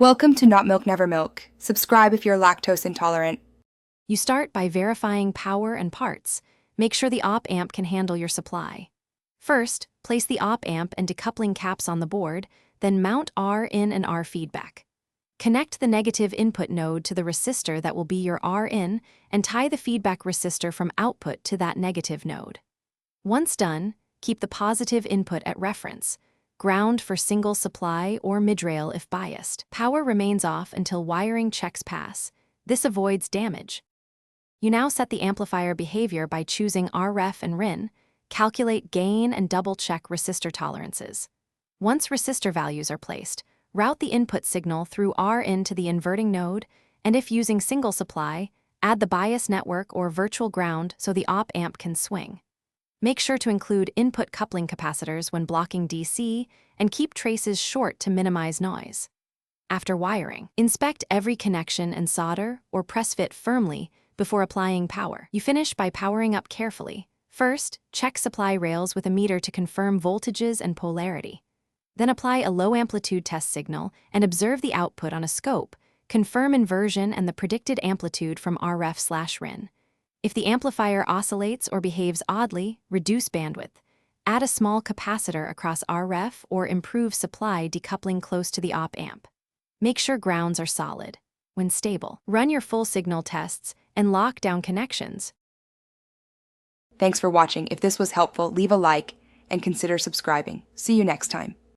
Welcome to Not Milk Never Milk. Subscribe if you're lactose intolerant. You start by verifying power and parts. Make sure the op amp can handle your supply. First, place the op amp and decoupling caps on the board, then mount R in and R feedback. Connect the negative input node to the resistor that will be your R in and tie the feedback resistor from output to that negative node. Once done, keep the positive input at reference. Ground for single supply or midrail if biased. Power remains off until wiring checks pass. This avoids damage. You now set the amplifier behavior by choosing RF and RIN, calculate gain and double-check resistor tolerances. Once resistor values are placed, route the input signal through R in to the inverting node, and if using single supply, add the bias network or virtual ground so the op amp can swing. Make sure to include input coupling capacitors when blocking DC and keep traces short to minimize noise. After wiring, inspect every connection and solder or press fit firmly before applying power. You finish by powering up carefully. First, check supply rails with a meter to confirm voltages and polarity. Then apply a low amplitude test signal and observe the output on a scope. Confirm inversion and the predicted amplitude from RF/RIN. If the amplifier oscillates or behaves oddly, reduce bandwidth. Add a small capacitor across RF or improve supply decoupling close to the op amp. Make sure grounds are solid. When stable, run your full signal tests and lock down connections. Thanks for watching. If this was helpful, leave a like and consider subscribing. See you next time.